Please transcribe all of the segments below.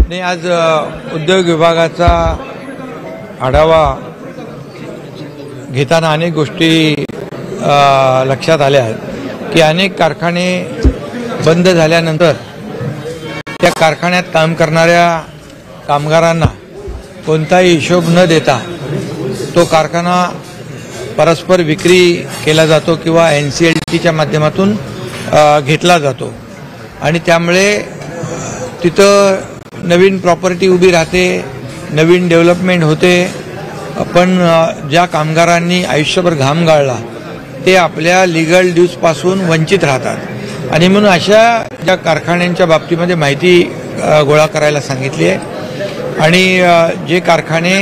आणि आज उद्योग विभागाचा आढावा घेताना अनेक गोष्टी लक्षात आल्या आहेत की अनेक कारखाने बंद झाल्यानंतर त्या कारखान्यात काम करणाऱ्या कामगारांना कोणताही हिशोब न देता तो कारखाना परस्पर विक्री केला जातो किंवा NCLTच्या माध्यमातून घेतला जातो आणि त्यामुळे तिथं नवीन प्रॉपर्टी उभी राहते, नवीन डेव्हलपमेंट होते, पण ज्या कामगारांनी आयुष्यभर घाम गाळला ते आपल्या लीगल ड्यूजपासून वंचित राहतात आणि म्हणून अशा ज्या कारखान्यांच्या बाबतीमध्ये माहिती गोळा करायला सांगितली आहे आणि जे कारखाने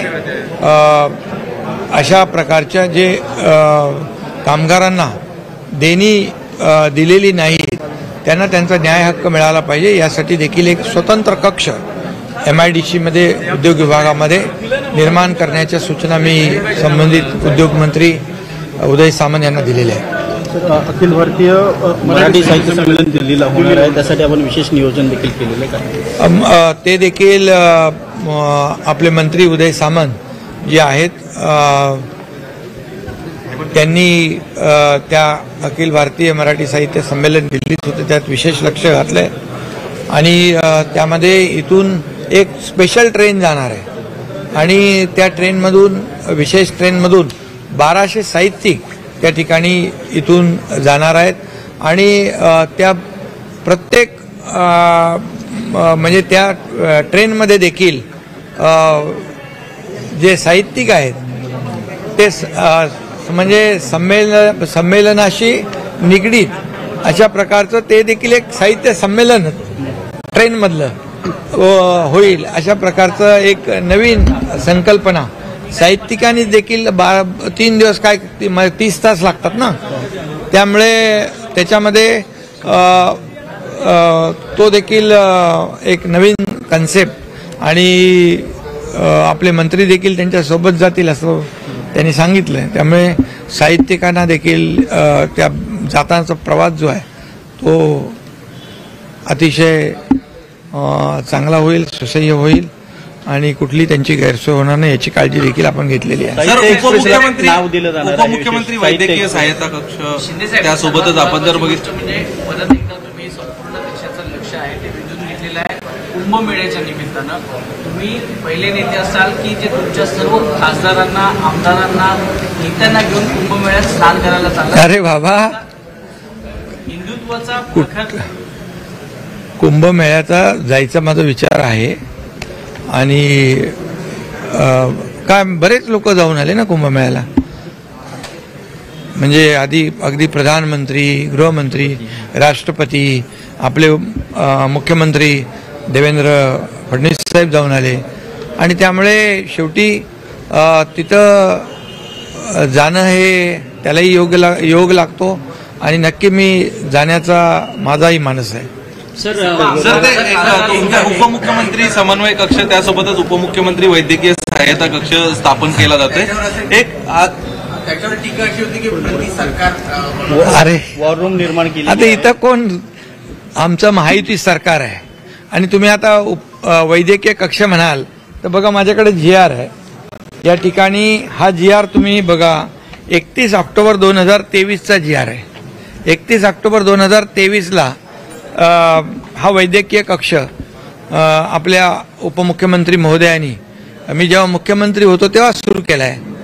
अशा प्रकारच्या जे कामगारांना देणी दिलेली नाही त्यांना त्यांचा न्याय हक्क मिळाला पाहिजे यासाठी देखील एक स्वतंत्र कक्ष MIDC मध्ये उद्योग विभागामध्ये निर्माण करण्याच्या सूचना मी संबंधित उद्योग मंत्री उदय सामंत यांना दिलेल्या आहेत। अखिल भारतीय मराठी साहित्य संमेलन दिल्लीला होणार आहे, त्यासाठी आपण विशेष नियोजन देखील केलेले का? ते देखील आपले मंत्री उदय सामंत जे आहेत त्यांनी त्या अखिल भारतीय मराठी साहित्य संमेलन दिल्लीत होते त्यात विशेष लक्ष घातलंय आणि त्यामध्ये इथून एक स्पेशल ट्रेन जाणार आहे आणि त्या ट्रेनमधून विशेष ट्रेनमधून 1200 साहित्यिक त्या ठिकाणी इथून जाणार आहेत आणि त्या प्रत्येक म्हणजे त्या ट्रेनमध्ये देखील जे साहित्यिक आहेत ते म्हणजे संमेलनाशी निगडीत अशा प्रकारचं ते देखील एक साहित्य संमेलन ट्रेनमधलं होईल अशा प्रकारचं एक नवीन संकल्पना साहित्यिकांनी देखील 3 दिवस काय 30 तास लागतात ना, त्यामुळे त्याच्यामध्ये तो देखील एक नवीन कन्सेप्ट आणि आपले मंत्री देखील त्यांच्या सोबत जातील असं त्यांनी सांगितलं। त्यामुळे साहित्यिकांना देखील त्या जातानाचा प्रवास जो आहे तो अतिशय चांगला होईल, सुसह्य होईल आणि कुठली त्यांची गैरसोय होणार नाही याची काळजी देखील आपण घेतलेली आहे। उपमुख्यमंत्री वैद्यकीय सहायता कक्ष त्यासोबतच आपण जर बघितलं म्हणजे परत एकदा तुम्ही संपूर्ण देशाचं लक्ष आहे ते वेधून घेतलेलं आहे कुंभमेळ्याच्या निमित्तानं। तुम्ही पहिले नेते असाल की जे तुमच्या सर्व खासदारांना, आमदारांना, नेत्यांना घेऊन कुंभमेळ्यात स्नान करायला चालला। अरे बाबा, हिंदुत्वाचा कुंभमेळ्याचा जायचा माझा विचार आहे आणि काय बरेच लोक जाऊन आले ना कुंभमेळ्याला, म्हणजे अगदी प्रधानमंत्री, गृहमंत्री, राष्ट्रपती, आपले मुख्यमंत्री देवेंद्र फडणवीस साहेब जाऊन आले आणि त्यामुळे शेवटी तिथं जाणं हे त्यालाही योग लागतो आणि नक्की मी जाण्याचा माझाही मानस आहे। सर ते उपमुख्यमंत्री समन्वय कक्ष त्यासोबतच उपमुख्यमंत्री वैद्यकीय सहायता कक्ष स्थापन केला जातोय। एक त्याच्यावर टीका अशी होती की सरकार अरे वॉर रूम निर्माण केली, आता इथं कोण आमचं महायुती सरकार आहे आणि तुम्ही आता वैद्यकीय कक्ष म्हणाल तर बघा माझ्याकडे GR आहे, या ठिकाणी हा GR तुम्ही बघा 31 ऑक्टोबर 2023चा GR आहे। 31 ऑक्टोबर 2023ला हा वैद्यकीय कक्ष आपल्या उपमुख्यमंत्री महोदयांनी मी जेव्हा मुख्यमंत्री होतो तेव्हा सुरू केला आहे।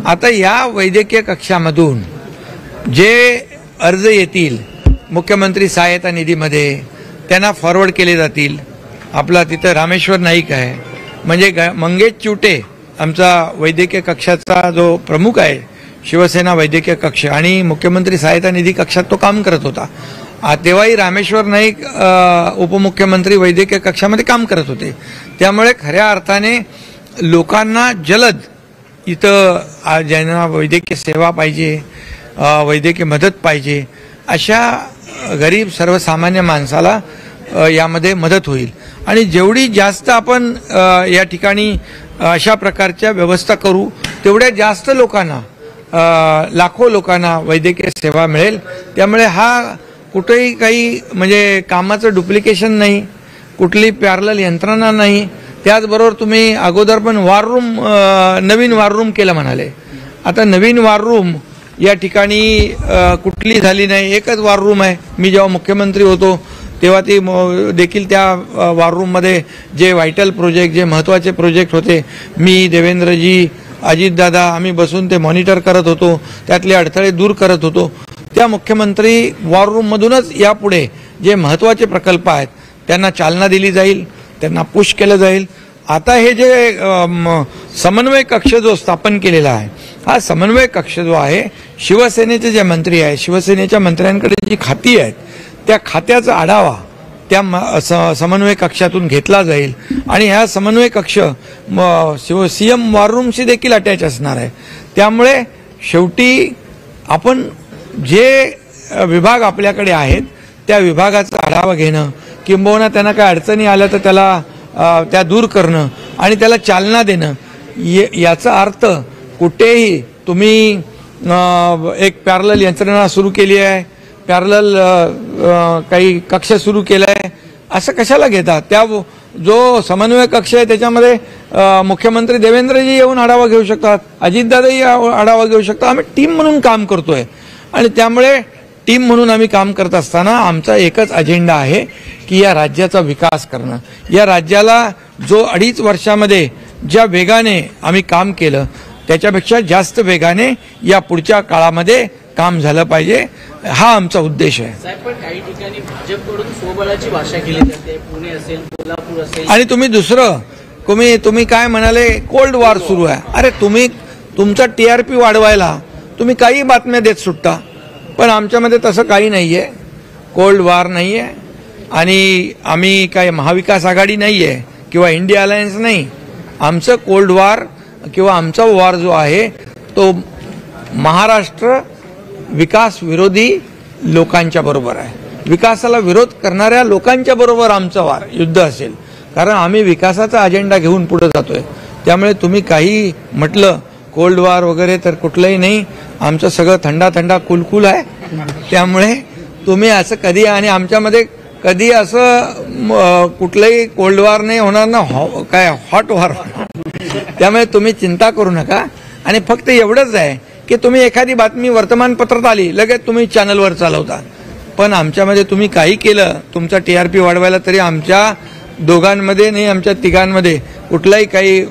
आता या वैद्यकीय कक्षामधून जे अर्ज येतील मुख्यमंत्री सहायता निधीमध्ये त्यांना फॉरवर्ड केले जातील। आपला तिथं रामेश्वर नाईक आहे, म्हणजे मंगेश चिवटे आमचा वैद्यकीय कक्षाचा जो प्रमुख आहे शिवसेना वैद्यकीय कक्ष आणि मुख्यमंत्री सहायता निधी कक्षात तो काम करत होता, तेव्हाही रामेश्वर नाईक उपमुख्यमंत्री वैद्यकीय कक्षामध्ये काम करत होते। त्यामुळे खऱ्या अर्थाने लोकांना जलद इथं ज्यांना वैद्यकीय सेवा पाहिजे, वैद्यकीय मदत पाहिजे अशा गरीब सर्वसामान्य माणसाला यामध्ये मदत होईल आणि जेवढी जास्त आपण या ठिकाणी अशा प्रकारच्या व्यवस्था करू तेवढ्या जास्त लोकांना लाखो लोकांना वैद्यकीय सेवा मिळेल। त्यामुळे हा कुठेही काही म्हणजे कामाचं डुप्लिकेशन नाही, कुठली पॅरलल यंत्रणा नाही. त्याचबरोबर तुम्ही अगोदर पण वॉर रूम, नवीन वॉर रूम केलं म्हणाले. आता नवीन वॉर रूम या ठिकाणी कुठली झाली नाही, एकच वॉर रूम आहे. मी जेव्हा मुख्यमंत्री होतो तेव्हा ती देखील त्या वॉर रूममध्ये जे व्हायटल प्रोजेक्ट, जे महत्त्वाचे प्रोजेक्ट होते, मी, देवेंद्रजी, अजितदादा आम्ही बसून ते मॉनिटर करत होतो, त्यातले अडथळे दूर करत होतो. त्या मुख्यमंत्री वॉर रूममधूनच यापुढे जे महत्त्वाचे प्रकल्प आहेत त्यांना चालना दिली जाईल, त्यांना पुश केलं जाईल. आता हे जे समन्वय कक्ष जो स्थापन केलेला आहे, हा समन्वय कक्ष जो आहे, शिवसेनेचे जे मंत्री आहेत, शिवसेनेच्या मंत्र्यांकडे जी खाती आहेत, त्या खात्याचा आढावा त्या समन्वय कक्षातून घेतला जाईल. आणि ह्या समन्वय कक्ष सीएम वॉर रूमशी देखील अटॅच असणार आहे. त्यामुळे शेवटी आपण जे विभाग आपल्याकडे आहेत त्या विभागाचा आढावा घेणं, किंबहुना त्यांना काय अडचणी आल्या तर त्याला त्या दूर करणं आणि त्याला चालना देणं, याचा अर्थ कुठेही तुम्ही एक पॅरलल यंत्रणा सुरू केली आहे, पॅरलल काही कक्ष सुरू केला आहे, असं कशाला घेतात? त्या जो समन्वय कक्ष आहे त्याच्यामध्ये मुख्यमंत्री देवेंद्रजी येऊन आढावा घेऊ शकतात, अजितदादाही आढावा घेऊ शकतात. आम्ही टीम म्हणून काम करतोय आणि त्यामुळे टीम म्हणून आम्ही काम करत असताना आमचा एकच अजेंडा आहे की या राज्याचा विकास करणं. या राज्याला जो 2.5 वर्षामध्ये ज्या वेगाने आम्ही काम केलं त्याच्यापेक्षा जास्त वेगाने या पुढच्या काळामध्ये काम झालं पाहिजे, हा आमचा उद्देश आहे. साहेब, पण काही ठिकाणी भाजपकडून स्वबळाची भाषा केली जाते, पुणे असेल, कोल्हापूर असेल. आणि तुम्ही दुसरं तुम्ही काय म्हणाले, कोल्ड वॉर सुरू आहे. अरे तुम्ही तुमचा TRP वाढवायला तुम्ही काही बातम्या देत सुटता, पण आमच्यामध्ये तसं काही नाहीये. कोल्ड वॉर नाहीये आणि आम्ही काय महाविकास आघाडी नाहीये किंवा इंडिया अलायन्स नाही. आमचं कोल्ड वॉर किंवा आमचा वॉर जो आहे तो महाराष्ट्र विकास विरोधी लोकांच्या बरोबर आहे. विकासाला विरोध करणाऱ्या लोकांच्या बरोबर आमचा वार युद्ध असेल, कारण आम्ही विकासाचा अजेंडा घेऊन पुढे जातोय. त्यामुळे तुम्ही काही म्हटलं कोल्ड वॉर वगैरे तर कुठलंही नाही. आमचं सगळं थंडा थंडा कुलकुल आहे. त्यामुळे तुम्ही असं कधी, आणि आमच्यामध्ये कधी असं कुठलंही कोल्ड वॉर नाही होणार ना, काय हॉट वॉर. त्यामुळे तुम्ही चिंता करू नका. आणि फक्त एवढंच आहे की तुम्ही एखादी बातमी वर्तमानपत्रात आली लगेच तुम्ही चॅनलवर चालवता, पण आमच्यामध्ये तुम्ही काही केलं तुमचा TRP वाढवायला तरी आमच्या दोघांमध्ये नाही, आमच्या तिघांमध्ये कुठलाही काही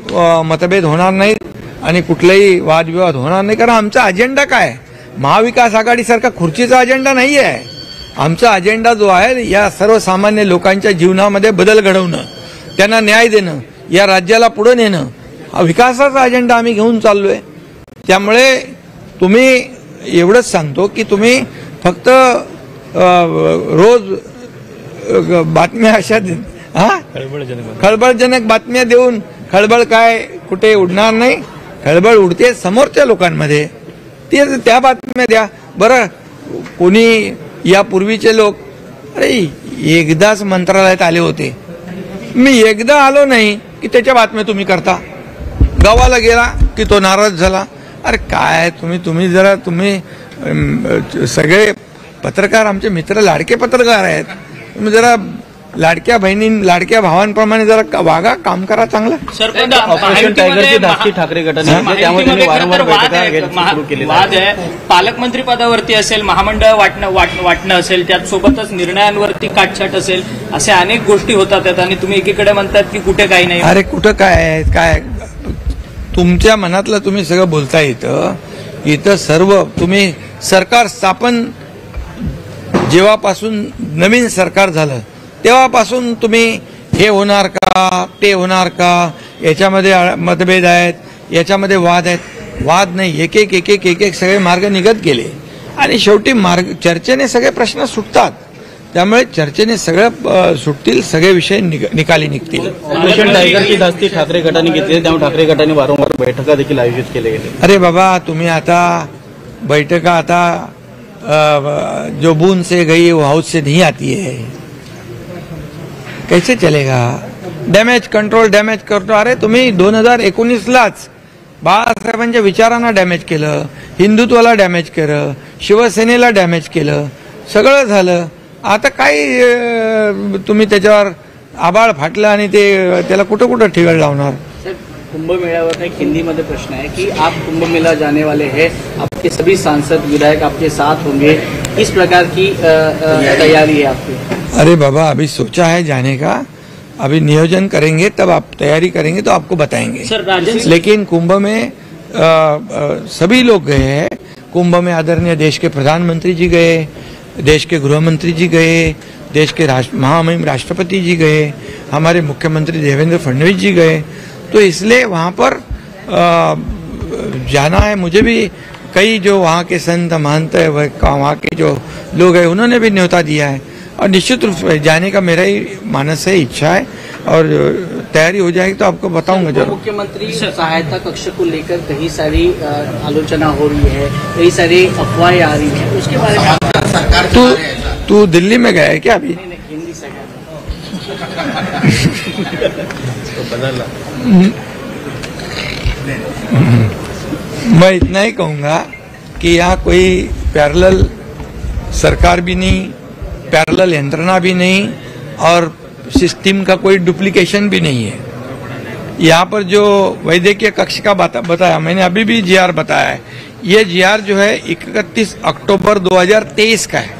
मतभेद होणार नाहीत आणि कुठलाही वादविवाद होणार नाही. कारण आमचा अजेंडा काय, महाविकास आघाडीसारखा खुर्चीचा अजेंडा नाही आहे. आमचा अजेंडा जो आहे या सर्वसामान्य लोकांच्या जीवनामध्ये बदल घडवणं, त्यांना न्याय देणं, या राज्याला पुढे नेणं, हा विकासाचा अजेंडा आम्ही घेऊन चाललोय. त्यामुळे तुम्ही एवढंच सांगतो की तुम्ही फक्त रोज बातम्या अशा खळबळजनक बातम्या देऊन, खळबळ काय कुठे उडणार नाही, खळबळ उडते समोरच्या लोकांमध्ये, त्या बातम्या द्या. बरं, कोणी यापूर्वीचे लोक अरे एकदाच मंत्रालयात आले होते, मी एकदा आलो नाही की त्याच्या बातम्या तुम्ही करता, गावाला गेला की तो नाराज झाला. अरे काय तुम्ही जरा सगळे पत्रकार आमचे मित्र लाडके पत्रकार आहेत, तुम्ही जरा लाडक्या बहिणी लाडक्या भावांप्रमाणे जरा वागा, काम करा चांगलं. ऑपरेशन टायगरची धास्ती ठाकरे गटाने त्यामुळे त्यांनी वारंवार बैठका घ्यायला सुरू केली आहे. पालकमंत्री पदावरती असेल, महामंडळ वाटणं असेल, त्यात सोबतच निर्णयांवरती काटछाट असेल, असे अनेक गोष्टी होतात आणि तुम्ही एकीकडे म्हणतात की कुठे काही नाही. अरे कुठं काय तुमच्या मनातलं तुम्ही सगळं बोलता येतं. इथं सर्व तुम्ही सरकार स्थापन जेव्हापासून नवीन सरकार झालं तेव्हापासून तुम्ही हे होणार का ते होणार का, याच्यामध्ये मतभेद आहेत, याच्यामध्ये वाद आहेत. वाद नाही, एक एक सगळे मार्ग निघत गेले आणि शेवटी चर्चेने सगळे प्रश्न सुटतात. त्यामुळे चर्चेने सगळं सुटतील, सगळे विषय निकाली निघतील. ऑपरेशन टायगरची धास्ती ठाकरे गटाने घेतली, त्यामुळे ठाकरे गटाने वारंवार बैठका देखील आयोजित केल्या गेल्या. अरे बाबा, तुम्ही आता बैठका आता जो बूंद से गई वो हाउस से नहीं आती है, कैसे चलेगा? डॅमेज कंट्रोल डॅमेज करतो. अरे तुम्ही 2019लाच बाळासाहेबांच्या विचारांना डॅमेज केलं, हिंदुत्वाला डॅमेज केलं, शिवसेनेला डॅमेज केलं, सगळं झालं. आता काय तुम्ही त्याच्यावर आबाळ फाटलं आणि ते त्याला कुठं कुठं ठिगळ लावणार. सर, कुंभ मेळावर एक हिंदी में प्रश्न है कि आप कुंभ मेला जाने वाले हैं, आपके सभी सांसद विधायक आपके साथ होंगे, इस प्रकार की तैयारी है आपकी? अरे बाबा, अभी सोचा है जाने का, अभी नियोजन करेंगे तब आप तैयारी करेंगे तो आपको बताएंगे. सर, राजन लेकिन कुंभ में सभी लोग गए हैं. कुंभ में आदरणीय देश के प्रधानमंत्री जी गए, देश के गृह मंत्री जी गए, देश के महामहिम राष्ट्रपति जी गए, हमारे मुख्यमंत्री देवेंद्र फडणवीस जी गए. तो इसलिए वहाँ पर जाना है. मुझे भी कई जो वहाँ के संत महंत है, वहाँ के जो लोग हैं, उन्होंने भी न्योता दिया है और निश्चित रूप से जाने का मेरा ही मानस है, इच्छा है और तैयारी हो जाएगी तो आपको बताऊंगा जरूर. मुख्यमंत्री सहायता कक्ष को लेकर कई सारी आलोचना हो रही है, कई सारी अफवाहें आ रही है, उसके बारे में तू दिल्ली में गया है क्या अभी? हिंदी से मैं इतना ही कहूंगा कि यहाँ कोई पैरेलल सरकार भी नहीं, पैरेलल यंत्रणा भी नहीं और सिस्टम का कोई डुप्लीकेशन भी नहीं है. यहाँ पर जो वैद्यकीय कक्ष का बताया, मैंने अभी भी जीआर बताया है. ये जीआर जो है 31 अक्टूबर 2023 का है.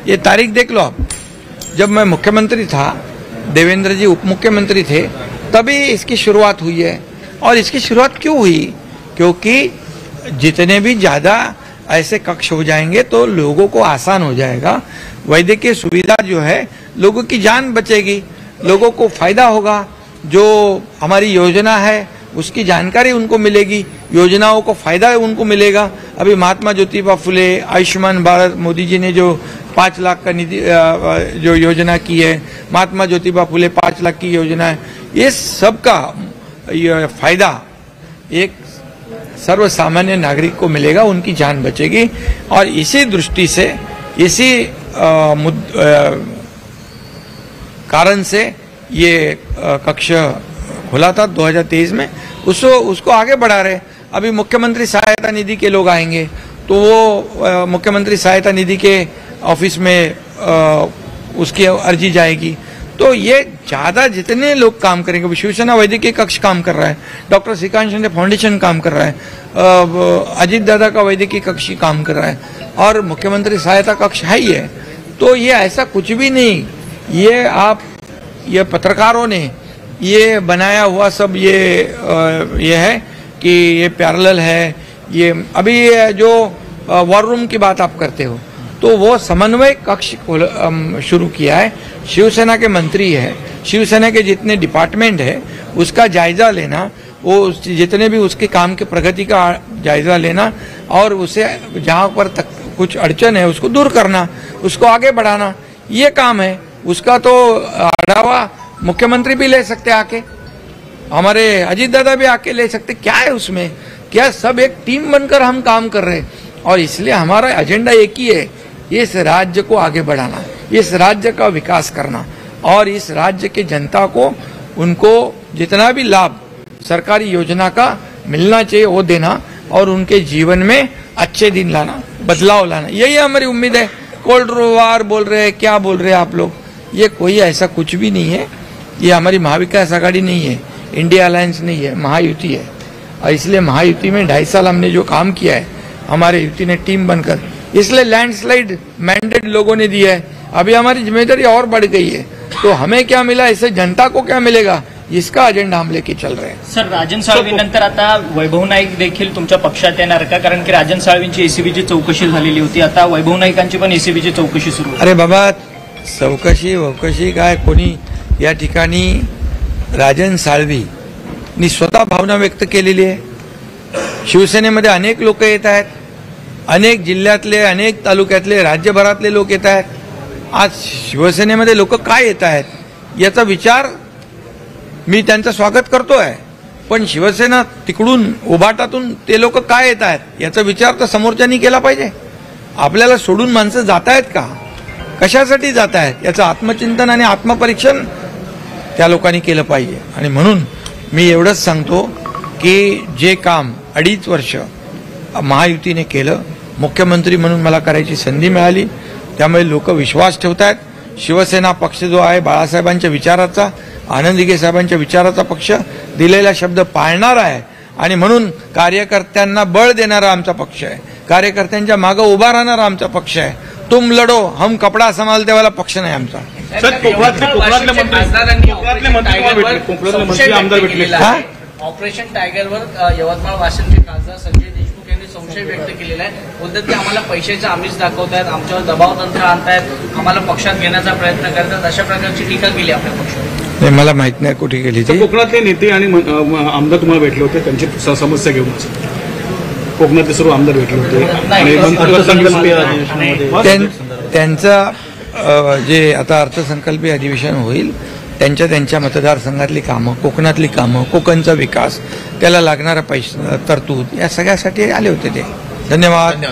ये तारीख देख लो आप. जब मैं मुख्यमंत्री था, देवेंद्र जी उप मुख्यमंत्री थे, तभी इसकी शुरुआत हुई है. और इसकी शुरुआत क्यों हुई? क्योंकि जितने भी ज्यादा ऐसे कक्ष हो जाएंगे तो लोगों को आसान हो जाएगा. वैद्यकीय सुविधा जो है, लोगों की जान बचेगी, लोगों को फायदा होगा. जो हमारी योजना है उसकी जानकारी उनको मिलेगी, योजनाओं को फायदा उनको मिलेगा. अभी महात्मा ज्योतिबा फुले, आयुष्मान भारत, मोदी जी ने जो 5 लाख का निधि जो योजना की है, महात्मा ज्योतिबा फुले 5 लाख की योजना है, ये सब का फायदा एक सर्वसामान्य नागरिक को मिलेगा, उनकी जान बचेगी. और इसी दृष्टि से, इसी कारण से ये कक्ष खुला था 2023 में. उसको आगे बढ़ा रहे. अभी मुख्यमंत्री सहायता निधि के लोग आएंगे तो वो मुख्यमंत्री सहायता निधि के ऑफिस में उसकी अर्जी जाएगी. तो ये ज्यादा जितने लोग काम करेंगे, शिवसेना वैद्यकीय कक्ष काम कर रहा है, डॉक्टर श्रीकांत शिंदे फाउंडेशन काम कर रहा है, अजीत दादा का वैद्यकीय कक्ष काम कर रहा है और मुख्यमंत्री सहायता कक्ष है ही है. तो ये ऐसा कुछ भी नहीं, ये पत्रकारों ने ये बनाया हुआ सब ये है कि ये पैरेलल है. ये अभी जो वॉर रूम की बात आप करते हो, तो वो समन्वय कक्ष शुरू किया है. शिवसेना के मंत्री है, शिवसेना के जितने डिपार्टमेंट है उसका जायजा लेना, वो जितने भी उसके काम के प्रगति का जायजा लेना और उसे जहाँ पर तक कुछ अड़चन है उसको दूर करना, उसको आगे बढ़ाना, ये काम है. उसका तो आढ़ावा मुख्यमंत्री भी ले सकते आके, हमारे अजीत दादा भी आके ले सकते. क्या है उसमें? क्या सब एक टीम बनकर हम काम कर रहे हैं. और इसलिए हमारा एजेंडा एक ही है, इस राज्य को आगे बढ़ाना, इस राज्य का विकास करना और इस राज्य के जनता को उनको जितना भी लाभ सरकारी योजना का मिलना चाहिए वो देना और उनके जीवन में अच्छे दिन लाना, बदलाव लाना. यही हमारी उम्मीद है. कोल्ड वार बोल रहे हैं, क्या बोल रहे हैं आप लोग, ये कोई ऐसा कुछ भी नहीं है. ये हमारी महाविकास आघाड़ी नहीं है, इंडिया अलायंस नहीं है, महायुति है. और इसलिए महायुति में 2.5 साल हमने जो काम किया है, हमारे युति ने टीम बनकर, इसलिए लैंडस्लाइड मैंडेट लोगों ने दिया है. अभी हमारी जिम्मेदारी और बढ़ गई है. तो हमें क्या मिला, इससे जनता को क्या मिलेगा, इसका अजेंडा हम लेके चल रहे हैं. सर, राजन साळवीनंतर आता वैभव नाईक देखील तुमच्या पक्षात येणार का? कारण की राजन साळवींची एसीबीची चौकशी झालेली होती, आता वैभव नाईकांची पण एसीबीची चौकशी सुरू आहे. अरे बाबा, चौकशी काय, कोणी या ठिकाणी राजन साळवींनी स्वतः भावना व्यक्त केलेली आहे. शिवसेनेमध्ये अनेक लोक येत आहेत, अनेक जिल्ह्यातले, अनेक तालुक्यातले, राज्यभरातले लोक येत आहेत. आज शिवसेनेमध्ये लोक काय येत आहेत याचा विचार मी त्यांचं स्वागत करतोय, पण शिवसेना तिकडून उभाटातून ते लोक काय येत आहेत याचा विचार तर समोरच्यांनी केला पाहिजे. आपल्याला सोडून माणसं जात आहेत का, कशासाठी जात आहेत याचं आत्मचिंतन आणि आत्मपरीक्षण त्या लोकांनी केलं पाहिजे. आणि म्हणून मी एवढंच सांगतो की जे काम 2.5 वर्ष महायुतीने केलं, मुख्यमंत्री म्हणून मला करायची संधी मिळाली, त्यामुळे लोक विश्वास ठेवत आहेत. शिवसेना पक्ष जो आहे बाळासाहेबांच्या विचाराचा, आनंद दिघे साहेबांच्या विचाराचा पक्ष, दिलेला शब्द पाळणारा आहे आणि म्हणून कार्यकर्त्यांना बळ देणारा आमचा पक्ष आहे, कार्यकर्त्यांच्या मागे उभा राहणारा आमचा पक्ष आहे. तुम लढो हम कपडा संभालते वाला पक्ष नाही आमचा. ऑपरेशन टायगरवर यवतमाळ वाशिमचे खासदार संजय देशमुख यांनी संशय व्यक्त केलेला आहे. बोलतात की आम्हाला पैशाचे आमिष दाखवतायत, आमच्यावर दबाव तंत्र आणतायत, आम्हाला पक्षात घेण्याचा प्रयत्न करतात, अशा प्रकारची टीका केली आपल्या पक्षावर. नाही, मला माहित नाही कुठे गेली ती. कोकणातले नेते आणि आमदार तुम्हाला भेटले होते, त्यांची समस्या घेऊन कोकणातले सर्व आमदार भेटले होते आणि त्यांचं जे आता अर्थसंकल्पीय अधिवेशन होईल, त्यांच्या मतदारसंघातली कामं, कोकणातली कामं, कोकणचा विकास, त्याला लागणारा पैसा तरतूद, या सगळ्यासाठी आले होते ते. धन्यवाद.